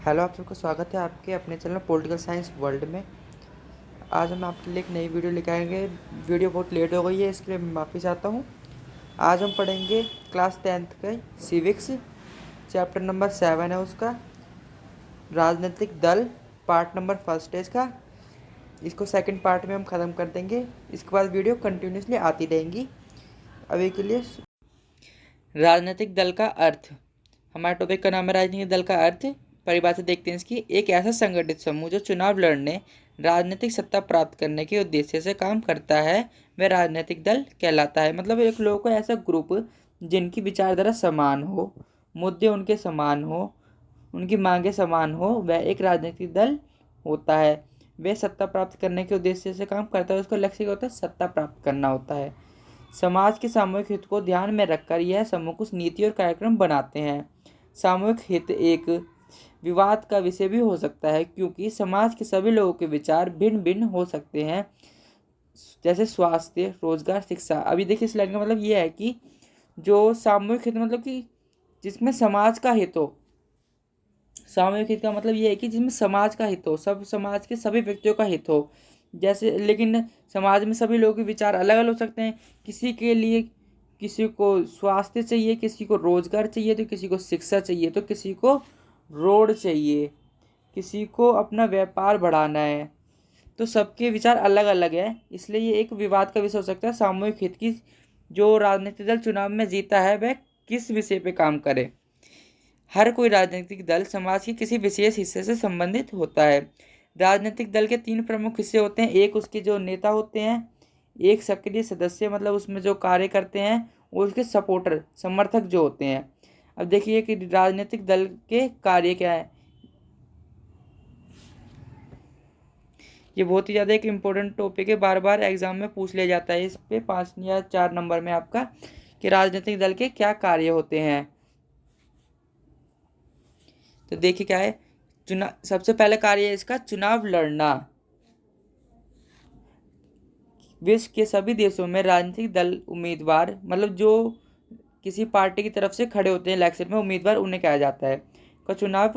Hello, आप सबका स्वागत है आपके अपने चैनल पॉलिटिकल साइंस वर्ल्ड में। आज हम आपके लिए एक नई वीडियो लेकर आएंगे। वीडियो बहुत लेट हो गई है, इसके लिए मैं माफ़ी चाहता हूँ। आज हम पढ़ेंगे क्लास 10th का सिविक्स, चैप्टर नंबर 7 है उसका, राजनीतिक दल, पार्ट नंबर फर्स्ट है इसका। इसको सेकंड पार्ट में हम ख़त्म कर देंगे। इसके बाद वीडियो कंटिन्यूसली आती रहेंगी। अभी के लिए राजनीतिक दल का अर्थ, हमारे टॉपिक का नाम है राजनीतिक दल का अर्थ। परिभाषा देखते हैं इसकी। एक ऐसा संगठित समूह जो चुनाव लड़ने, राजनीतिक सत्ता प्राप्त करने के उद्देश्य से काम करता है, वह राजनीतिक दल कहलाता है। मतलब एक लोगों को ऐसा ग्रुप जिनकी विचारधारा समान हो, मुद्दे उनके समान हो, उनकी मांगे समान हो, वह एक राजनीतिक दल होता है। वह सत्ता प्राप्त करने के उद्देश्य से काम करता है। उसका लक्ष्य क्या होता है? सत्ता प्राप्त करना होता है। समाज के सामूहिक हित को ध्यान में रखकर यह समूह कुछ नीति और कार्यक्रम बनाते हैं। सामूहिक हित एक विवाद का विषय भी हो सकता है, क्योंकि समाज के सभी लोगों के विचार भिन्न भिन्न हो सकते हैं, जैसे स्वास्थ्य, रोजगार, शिक्षा। अभी देखिए इस लाइन का मतलब यह है कि जो सामूहिक हित मतलब कि जिसमें समाज का हित हो। सामूहिक हित का मतलब यह है कि जिसमें समाज का हित हो, सब समाज के सभी व्यक्तियों का हित हो। जैसे लेकिन समाज में सभी लोगों के विचार अलग अलग हो सकते हैं। किसी के लिए किसी को स्वास्थ्य चाहिए, किसी को रोजगार चाहिए, तो किसी को शिक्षा चाहिए, तो किसी को रोड चाहिए, किसी को अपना व्यापार बढ़ाना है। तो सबके विचार अलग अलग है, इसलिए ये एक विवाद का विषय हो सकता है। सामूहिक हित की जो राजनीतिक दल चुनाव में जीता है वह किस विषय पे काम करे। हर कोई राजनीतिक दल समाज के किसी विशेष हिस्से से संबंधित होता है। राजनीतिक दल के 3 प्रमुख हिस्से होते हैं। एक उसके जो नेता होते हैं, एक सक्रिय सदस्य मतलब उसमें जो कार्य करते हैं, और उसके सपोर्टर समर्थक जो होते हैं। अब देखिए कि राजनीतिक दल के कार्य क्या है। ये बहुत ही ज़्यादा एक इम्पोर्टेंट टॉपिक है, बार बार एग्जाम में पूछ लिया जाता है। इस पे 5 या 4 नंबर में आपका कि राजनीतिक दल के क्या कार्य होते हैं। तो देखिए क्या है। चुनाव, सबसे पहला कार्य है इसका चुनाव लड़ना। विश्व के सभी देशों में राजनीतिक दल उम्मीदवार मतलब जो किसी पार्टी की तरफ से खड़े होते हैं इलेक्शन में, उम्मीदवार उन्हें कहा जाता है। का चुनाव,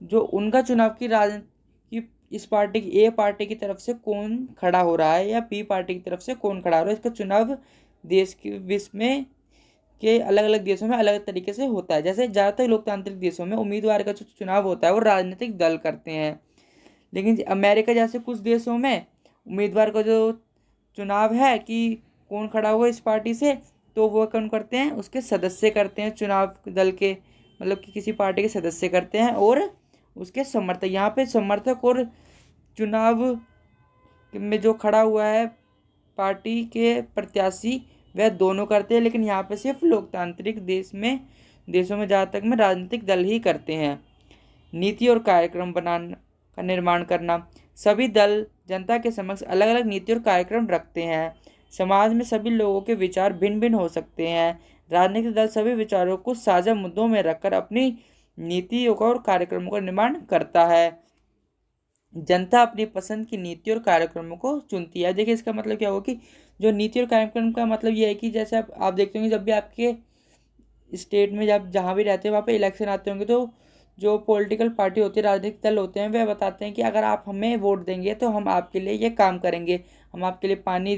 जो उनका चुनाव की राजनीति, इस पार्टी की ए पार्टी की तरफ से कौन खड़ा हो रहा है या बी पार्टी की तरफ से कौन खड़ा हो रहा है, इसका चुनाव देश के विश्व में के अलग अलग देशों में अलग अलग तरीके से होता है। जैसे ज़्यादातर लोकतांत्रिक देशों में उम्मीदवार का जो चुनाव होता है वो राजनीतिक दल करते हैं, लेकिन अमेरिका जैसे कुछ देशों में उम्मीदवार का जो चुनाव है कि कौन खड़ा हुआ इस पार्टी से, तो वो कौन करते हैं? उसके सदस्य करते हैं। चुनाव दल के मतलब कि किसी पार्टी के सदस्य करते हैं और उसके समर्थक। यहाँ पे समर्थक और चुनाव में जो खड़ा हुआ है पार्टी के प्रत्याशी, वह दोनों करते हैं। लेकिन यहाँ पे सिर्फ लोकतांत्रिक देशों में जहाँ तक में राजनीतिक दल ही करते हैं। नीति और कार्यक्रम बनाना का निर्माण करना। सभी दल जनता के समक्ष अलग अलग नीति और कार्यक्रम रखते हैं। समाज में सभी लोगों के विचार भिन्न भिन्न हो सकते हैं। राजनीतिक दल सभी विचारों को साझा मुद्दों में रखकर अपनी नीतियों का और कार्यक्रमों का निर्माण करता है। जनता अपनी पसंद की नीति और कार्यक्रमों को चुनती है। देखिए इसका मतलब क्या होगा कि जो नीति और कार्यक्रम का मतलब ये है कि जैसे आप देखते होंगे जब भी आपके स्टेट में जब जहाँ भी रहते हैं वहाँ पे इलेक्शन आते होंगे, तो जो पॉलिटिकल पार्टी होती है, राजनीतिक दल होते हैं, वह बताते हैं कि अगर आप हमें वोट देंगे तो हम आपके लिए ये काम करेंगे। हम आपके लिए पानी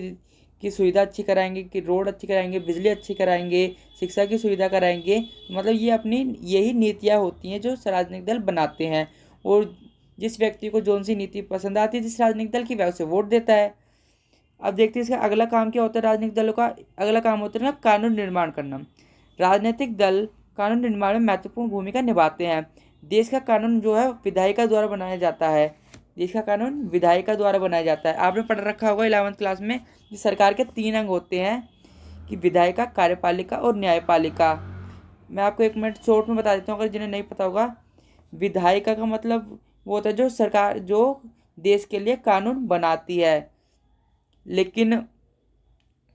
की सुविधा अच्छी कराएंगे, कि रोड अच्छी कराएंगे, बिजली अच्छी कराएंगे, शिक्षा की सुविधा कराएंगे। मतलब ये अपनी यही नीतियाँ होती हैं जो राजनीतिक दल बनाते हैं। और जिस व्यक्ति को जौन सी नीति पसंद आती है जिस राजनीतिक दल की, वह उसे वोट देता है। अब देखते हैं इसका अगला काम क्या होता है। राजनीतिक दलों का अगला काम होता है कानून निर्माण करना। राजनीतिक दल कानून निर्माण में महत्वपूर्ण भूमिका निभाते हैं। देश का कानून जो है विधायिका द्वारा बनाया जाता है। देश का कानून विधायिका द्वारा बनाया जाता है। आपने पढ़ रखा होगा 11th क्लास में कि सरकार के 3 अंग होते हैं, कि विधायिका, कार्यपालिका और न्यायपालिका। मैं आपको 1 मिनट शॉर्ट में बता देता हूँ अगर जिन्हें नहीं पता होगा। विधायिका का मतलब वो होता है जो सरकार जो देश के लिए कानून बनाती है। लेकिन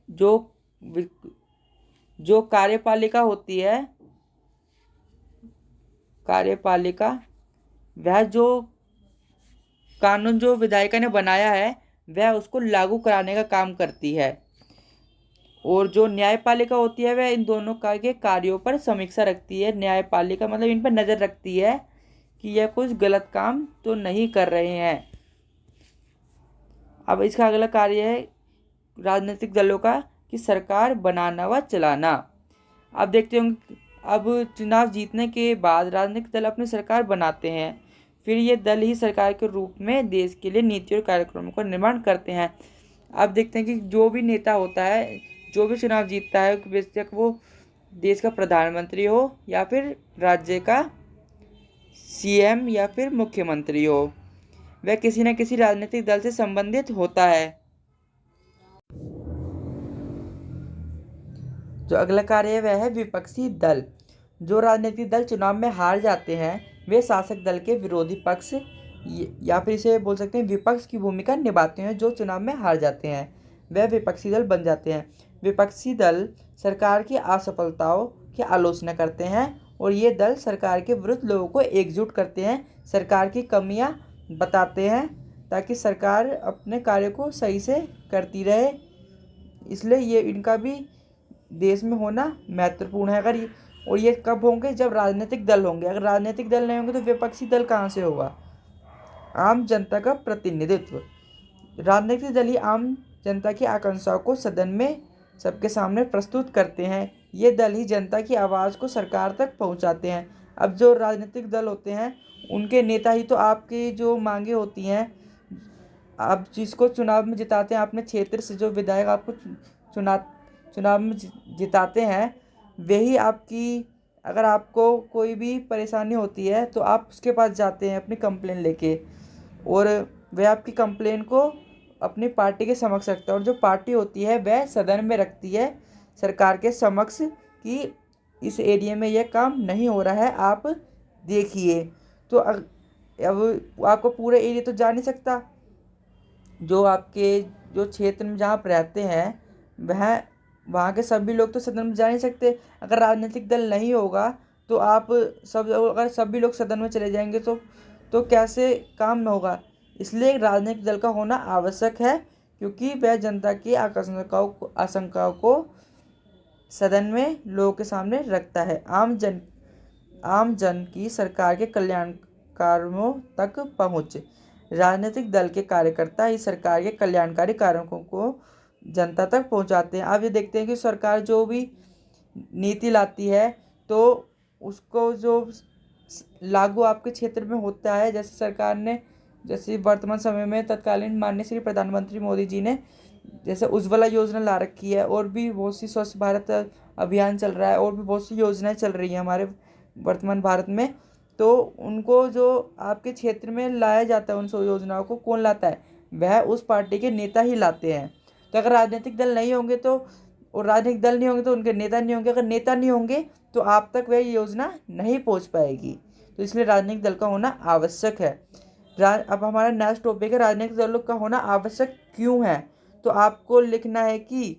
जो जो कार्यपालिका होती है, कार्यपालिका वह जो कानून जो विधायिका ने बनाया है वह उसको लागू कराने का काम करती है। और जो न्यायपालिका होती है वह इन दोनों का के कार्यों पर समीक्षा रखती है। न्यायपालिका मतलब इन पर नज़र रखती है कि यह कुछ गलत काम तो नहीं कर रहे हैं। अब इसका अगला कार्य है राजनीतिक दलों का कि सरकार बनाना व चलाना। अब देखते होंगे, अब चुनाव जीतने के बाद राजनीतिक दल अपनी सरकार बनाते हैं, फिर ये दल ही सरकार के रूप में देश के लिए नीति और कार्यक्रमों का निर्माण करते हैं। अब देखते हैं कि जो भी नेता होता है, जो भी चुनाव जीतता है, बेशक वो देश का प्रधानमंत्री हो या फिर राज्य का सीएम या फिर मुख्यमंत्री हो, वह किसी न किसी राजनीतिक दल से संबंधित होता है। जो अगला कार्य है वह है विपक्षी दल। जो राजनीतिक दल चुनाव में हार जाते हैं वे शासक दल के विरोधी पक्ष या फिर इसे बोल सकते हैं विपक्ष की भूमिका निभाते हैं। जो चुनाव में हार जाते हैं वह विपक्षी दल बन जाते हैं। विपक्षी दल सरकार की असफलताओं की आलोचना करते हैं और ये दल सरकार के विरुद्ध लोगों को एकजुट करते हैं, सरकार की कमियां बताते हैं ताकि सरकार अपने कार्य को सही से करती रहे। इसलिए ये इनका भी देश में होना महत्वपूर्ण है। और ये कब होंगे? जब राजनीतिक दल होंगे। अगर राजनीतिक दल नहीं होंगे तो विपक्षी दल कहाँ से होगा? आम जनता का प्रतिनिधित्व। राजनीतिक दल ही आम जनता की आकांक्षाओं को सदन में सबके सामने प्रस्तुत करते हैं। ये दल ही जनता की आवाज़ को सरकार तक पहुंचाते हैं। अब जो राजनीतिक दल होते हैं उनके नेता ही तो आपकी जो मांगे होती हैं, आप जिसको चुनाव में जिताते हैं, अपने क्षेत्र से जो विधायक आपको चुनाव में जिताते हैं, वही आपकी, अगर आपको कोई भी परेशानी होती है तो आप उसके पास जाते हैं अपनी कंप्लेन लेके, और वह आपकी कंप्लेन को अपनी पार्टी के समक्ष रखता है। और जो पार्टी होती है वह सदन में रखती है सरकार के समक्ष कि इस एरिया में यह काम नहीं हो रहा है, आप देखिए। तो अब आपको पूरे एरिया तो जा नहीं सकता, जो आपके जो क्षेत्र में जहाँ आप रहते हैं वहाँ के सभी लोग तो सदन में जा नहीं सकते। अगर राजनीतिक दल नहीं होगा तो अगर सभी लोग सदन में चले जाएंगे तो कैसे काम न होगा। इसलिए राजनीतिक दल का होना आवश्यक है, क्योंकि वह जनता की आशंकाओं को सदन में लोगों के सामने रखता है। आम जन की सरकार के कल्याणकारियों तक पहुँच। राजनीतिक दल के कार्यकर्ता ही सरकार के कल्याणकारी कार्यों को जनता तक पहुंचाते हैं। आप ये देखते हैं कि सरकार जो भी नीति लाती है तो उसको जो लागू आपके क्षेत्र में होता है, जैसे सरकार ने, जैसे वर्तमान समय में तत्कालीन माननीय श्री प्रधानमंत्री मोदी जी ने जैसे उज्ज्वला योजना ला रखी है, और भी बहुत सी स्वच्छ भारत अभियान चल रहा है, और भी बहुत सी योजनाएं चल रही हैं हमारे वर्तमान भारत में। तो उनको जो आपके क्षेत्र में लाया जाता है, उन सब योजनाओं को कौन लाता है? वह उस पार्टी के नेता ही लाते हैं। तो अगर राजनीतिक दल नहीं होंगे और राजनीतिक दल नहीं होंगे तो उनके नेता नहीं होंगे, अगर नेता नहीं होंगे तो आप तक वह योजना नहीं पहुंच पाएगी। तो इसलिए राजनीतिक दल का होना आवश्यक है। अब हमारा नेक्स्ट टॉपिक है राजनीतिक दलों का होना आवश्यक क्यों है। तो आपको लिखना है कि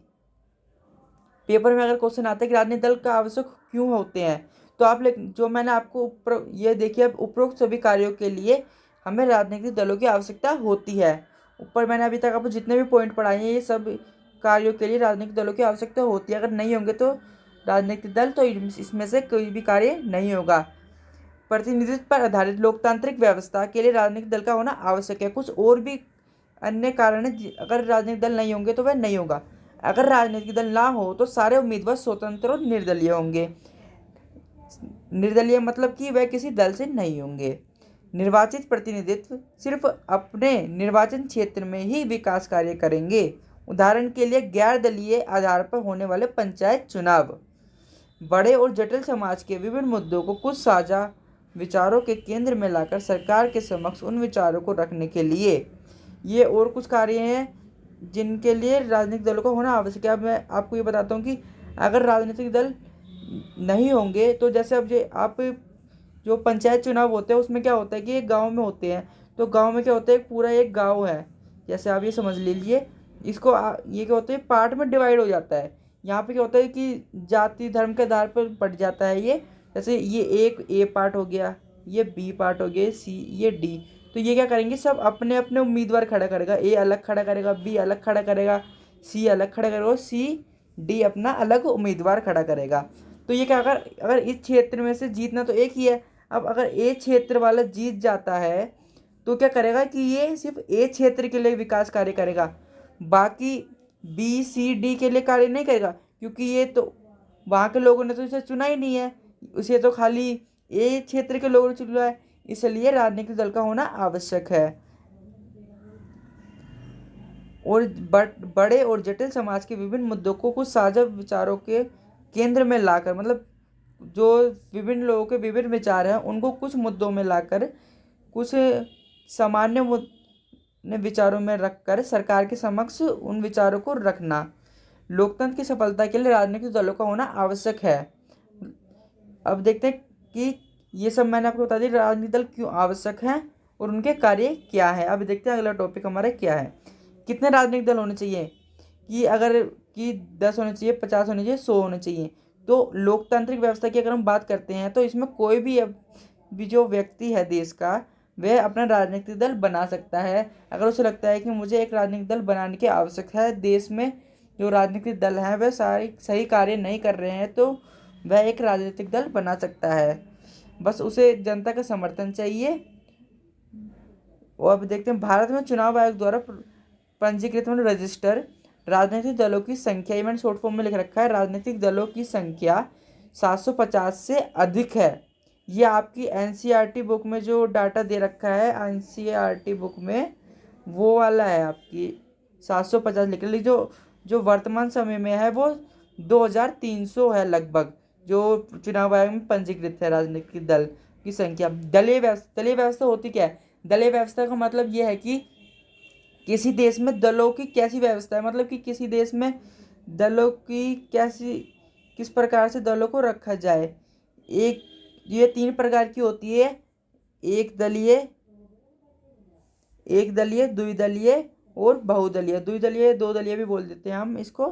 पेपर में अगर क्वेश्चन आता है कि राजनीतिक दल का आवश्यक क्यों होते हैं, तो आप जो मैंने आपको ये देखिए, अब उपरोक्त सभी कार्यों के लिए हमें राजनीतिक दलों की आवश्यकता होती है। ऊपर मैंने अभी तक आपको जितने भी पॉइंट पढ़ाए हैं, ये सब कार्यों के लिए राजनीतिक दलों की आवश्यकता होती है। अगर नहीं होंगे तो राजनीतिक दल, तो इसमें से कोई भी कार्य नहीं होगा। प्रतिनिधित्व पर आधारित लोकतांत्रिक व्यवस्था के लिए राजनीतिक दल का होना आवश्यक है। कुछ और भी अन्य कारण है, अगर राजनीतिक दल नहीं होंगे तो वह नहीं होगा। अगर राजनीतिक दल ना हो तो सारे उम्मीदवार स्वतंत्र और निर्दलीय होंगे। निर्दलीय मतलब कि वह किसी दल से नहीं होंगे। निर्वाचित प्रतिनिधित्व सिर्फ अपने निर्वाचन क्षेत्र में ही विकास कार्य करेंगे। उदाहरण के लिए गैर दलीय आधार पर होने वाले पंचायत चुनाव। बड़े और जटिल समाज के विभिन्न मुद्दों को कुछ साझा विचारों के केंद्र में लाकर सरकार के समक्ष उन विचारों को रखने के लिए ये और कुछ कार्य हैं जिनके लिए राजनीतिक दलों का होना आवश्यक है। अब मैं आपको ये बताता हूँ कि अगर राजनीतिक दल नहीं होंगे तो जैसे अब आप जो पंचायत चुनाव होते हैं उसमें क्या होता है कि एक गांव में होते हैं। तो गांव में क्या होता है, पूरा एक गांव है, जैसे आप ये समझ लीजिए। इसको ये क्या होता है, पार्ट में डिवाइड हो जाता है। यहाँ पे क्या होता है कि जाति धर्म के आधार पर बढ़ जाता है ये। जैसे ये एक ए पार्ट हो गया, ये बी पार्ट हो गया, सी, ये डी। तो ये क्या करेंगे, सब अपने अपने उम्मीदवार खड़ा करेगा। ए अलग खड़ा करेगा, बी अलग खड़ा करेगा, सी अलग खड़ा करेगा, सी डी अपना अलग उम्मीदवार खड़ा करेगा। तो ये क्या, अगर इस क्षेत्र में से जीतना तो एक ही है, अब अगर ए क्षेत्र वाला जीत जाता है तो क्या करेगा कि ये सिर्फ ए क्षेत्र के लिए विकास कार्य करेगा, बाकी बी सी डी के लिए कार्य नहीं करेगा, क्योंकि ये तो वहाँ के लोगों ने तो इसे चुना ही नहीं है, उसे तो खाली ए क्षेत्र के लोगों ने चुना है। इसलिए राजनीतिक दल का होना आवश्यक है। और बड़े और जटिल समाज के विभिन्न मुद्दों को कुछ साझा विचारों के केंद्र में लाकर, मतलब जो विभिन्न लोगों के विभिन्न विचार हैं उनको कुछ मुद्दों में लाकर, कुछ सामान्य विचारों में रखकर सरकार के समक्ष उन विचारों को रखना लोकतंत्र की सफलता के लिए राजनीतिक दलों का होना आवश्यक है। अब देखते हैं कि ये सब मैंने आपको बता दिया राजनीतिक दल क्यों आवश्यक हैं और उनके कार्य क्या है। अब देखते हैं अगला टॉपिक हमारा क्या है। कितने राजनीतिक दल होने चाहिए, कि अगर कि 10 होने चाहिए, 50 होने चाहिए, 100 होने चाहिए। तो लोकतांत्रिक व्यवस्था की अगर हम बात करते हैं तो इसमें कोई भी जो व्यक्ति है देश का, वह अपना राजनीतिक दल बना सकता है। अगर उसे लगता है कि मुझे एक राजनीतिक दल बनाने की आवश्यकता है, देश में जो राजनीतिक दल हैं वह सारी सही कार्य नहीं कर रहे हैं, तो वह एक राजनीतिक दल बना सकता है। बस उसे जनता का समर्थन चाहिए। और अब देखते हैं भारत में चुनाव आयोग द्वारा पंजीकृत रजिस्टर राजनीतिक दलों की संख्या, ये मैंने शॉर्ट फॉर्म में लिख रखा है, राजनीतिक दलों की संख्या 750 से अधिक है। ये आपकी एनसीईआरटी बुक में जो डाटा दे रखा है, एनसीईआरटी बुक में वो वाला है, आपकी 750 लिख ली। जो वर्तमान समय में है वो 2300 है लगभग, जो चुनाव आयोग में पंजीकृत है राजनीतिक दल की संख्या। दलीय व्यवस्था होती क्या है? दलीय व्यवस्था का मतलब ये है कि किसी देश में दलों की कैसी व्यवस्था है, मतलब कि किसी देश में दलों की किस प्रकार से दलों को रखा जाए। ये 3 प्रकार की होती है, एक दलीय, द्विदलीय और बहुदलीय। द्विदलीय, 2 दलीय भी बोल देते हैं हम इसको।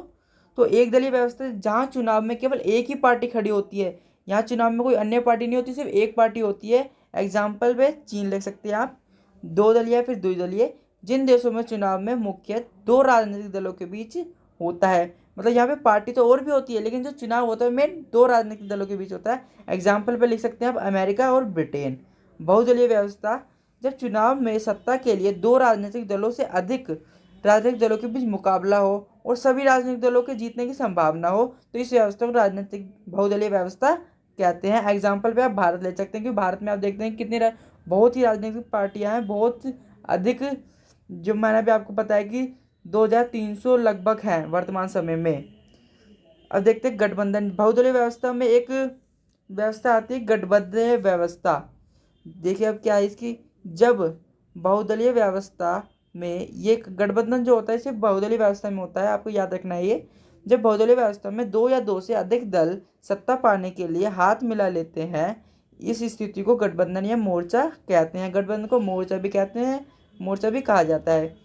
तो एक दलीय व्यवस्था जहाँ चुनाव में केवल एक ही पार्टी खड़ी होती है, यहाँ चुनाव में कोई अन्य पार्टी नहीं होती, सिर्फ एक पार्टी होती है। एग्जाम्पल पे चीन ले सकते हैं आप। 2 दलीय, फिर द्विदलीय। जिन देशों में चुनाव में मुख्य 2 राजनीतिक दलों के बीच होता है, मतलब यहाँ पे पार्टी तो और भी होती है, लेकिन जो चुनाव होता है मेन 2 राजनीतिक दलों के बीच होता है। एग्जाम्पल पे लिख सकते हैं आप अमेरिका और ब्रिटेन। बहुदलीय व्यवस्था जब चुनाव में सत्ता के लिए 2 राजनीतिक दलों से अधिक राजनीतिक दलों के बीच मुकाबला हो और सभी राजनीतिक दलों के जीतने की संभावना हो, तो इस व्यवस्था को राजनीतिक बहुदलीय व्यवस्था कहते हैं। एग्जाम्पल पे आप भारत ले सकते हैं, कि भारत में आप देखते हैं कितनी बहुत ही राजनीतिक पार्टियां हैं, बहुत अधिक, जो मैंने भी आपको बताया कि 2300 लगभग हैं वर्तमान समय में। अब देखते हैं गठबंधन। बहुदलीय व्यवस्था में एक व्यवस्था आती है गठबंधन व्यवस्था। देखिए अब क्या है इसकी, जब बहुदलीय व्यवस्था में ये गठबंधन जो होता है सिर्फ बहुदलीय व्यवस्था में होता है, आपको याद रखना है ये। जब बहुदलीय व्यवस्था में 2 या 2 से अधिक दल सत्ता पाने के लिए हाथ मिला लेते हैं, इस स्थिति को गठबंधन या मोर्चा कहते हैं। गठबंधन को मोर्चा भी कहते हैं, मोर्चा भी कहा जाता है।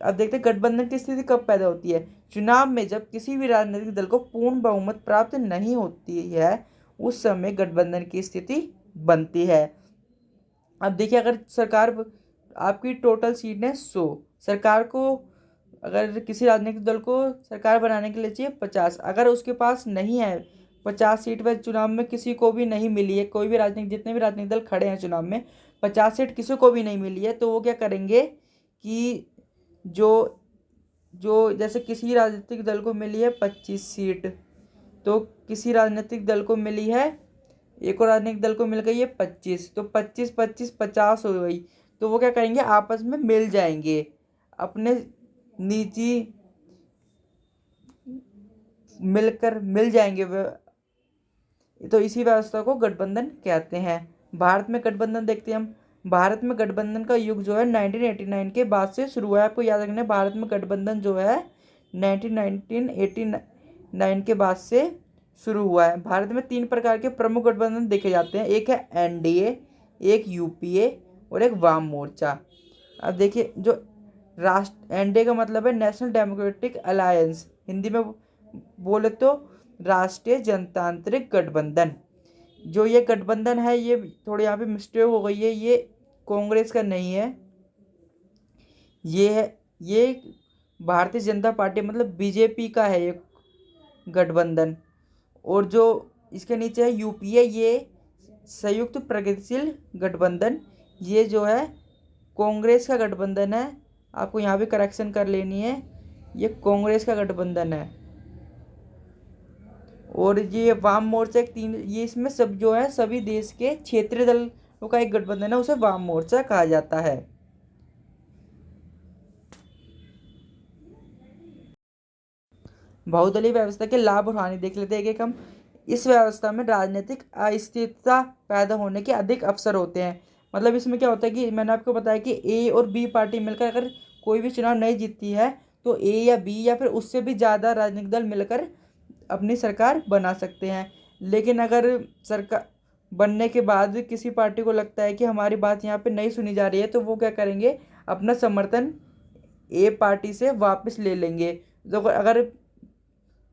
अब देखते हैं गठबंधन की स्थिति कब पैदा होती है। चुनाव में जब किसी भी राजनीतिक दल को पूर्ण बहुमत प्राप्त नहीं होती है, उस समय गठबंधन की स्थिति बनती है। अब देखिए अगर सरकार, आपकी टोटल सीट है 100, सरकार को अगर किसी राजनीतिक दल को सरकार बनाने के लिए चाहिए 50, अगर उसके पास नहीं है 50 सीट, वह चुनाव में किसी को भी नहीं मिली है, कोई भी राजनीतिक, जितने भी राजनीतिक दल खड़े हैं चुनाव में 50 सीट किसी को भी नहीं मिली है, तो वो क्या करेंगे कि जो जो जैसे किसी राजनीतिक दल को मिली है 25 सीट, तो किसी राजनीतिक दल को मिली है, एक और राजनीतिक दल को मिल गई है 25, तो 25 25 50 हो गई। तो वो क्या करेंगे, आपस में मिल जाएंगे, अपने निजी मिल जाएंगे वे। तो इसी व्यवस्था को गठबंधन कहते हैं। भारत में गठबंधन देखते हैं हम। भारत में गठबंधन का युग जो है 1989 के बाद से शुरू हुआ है। आपको याद रखना है, भारत में गठबंधन जो है 1989 के बाद से शुरू हुआ है। भारत में 3 प्रकार के प्रमुख गठबंधन देखे जाते हैं, एक है एनडीए, एक यूपीए और एक वाम मोर्चा। अब देखिए जो एनडीए का मतलब है नेशनल डेमोक्रेटिक अलायंस, हिंदी में बोले तो राष्ट्रीय जनतांत्रिक गठबंधन। जो ये गठबंधन है, ये थोड़ी यहाँ पे मिस्टेक हो गई है, ये कांग्रेस का नहीं है, ये भारतीय जनता पार्टी मतलब बीजेपी का है ये गठबंधन। और जो इसके नीचे है यूपीए, ये संयुक्त प्रगतिशील गठबंधन, ये जो है कांग्रेस का गठबंधन है। आपको यहाँ भी करेक्शन कर लेनी है, ये कांग्रेस का गठबंधन है। और ये वाम मोर्चा एक तीन, ये इसमें सब जो है सभी देश के क्षेत्रीय दलों का एक गठबंधन है, उसे वाम मोर्चा कहा जाता है। बहुदलीय व्यवस्था के लाभ और हानि देख लेते हैं एक हम। इस व्यवस्था में राजनीतिक अस्थिरता पैदा होने के अधिक अवसर होते हैं। मतलब इसमें क्या होता है कि मैंने आपको बताया कि ए और बी पार्टी मिलकर अगर कोई भी चुनाव नहीं जीतती है तो ए या बी या फिर उससे भी ज़्यादा राजनीतिक दल मिलकर अपनी सरकार बना सकते हैं। लेकिन अगर सरकार बनने के बाद किसी पार्टी को लगता है कि हमारी बात यहाँ पे नहीं सुनी जा रही है, तो वो क्या करेंगे, अपना समर्थन ए पार्टी से वापस ले लेंगे। तो अगर,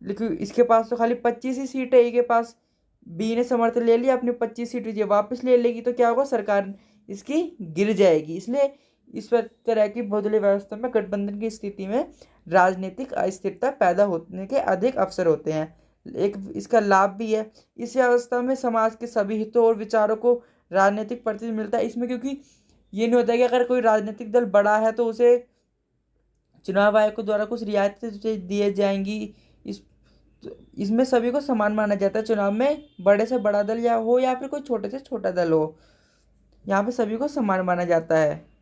लेकिन इसके पास तो खाली 25 ही सीट है ए के पास, बी ने समर्थन ले लिया, अपनी 25 सीट ये वापस ले लेगी, तो क्या होगा, सरकार इसकी गिर जाएगी। इसलिए इस तरह की बहुदलीय व्यवस्था में गठबंधन की स्थिति में राजनीतिक अस्थिरता पैदा होने के अधिक अवसर होते हैं। एक इसका लाभ भी है, इस व्यवस्था में समाज के सभी हितों और विचारों को राजनीतिक प्रतिनिधित्व मिलता है। इसमें क्योंकि ये नहीं होता है कि अगर कोई राजनीतिक दल बड़ा है तो उसे चुनाव आयोग के द्वारा कुछ रियायतें दिए जाएंगी। इस इसमें सभी को समान माना जाता है। चुनाव में बड़े से बड़ा दल या हो या फिर कोई छोटे से छोटा दल हो, यहाँ पे सभी को समान माना जाता है।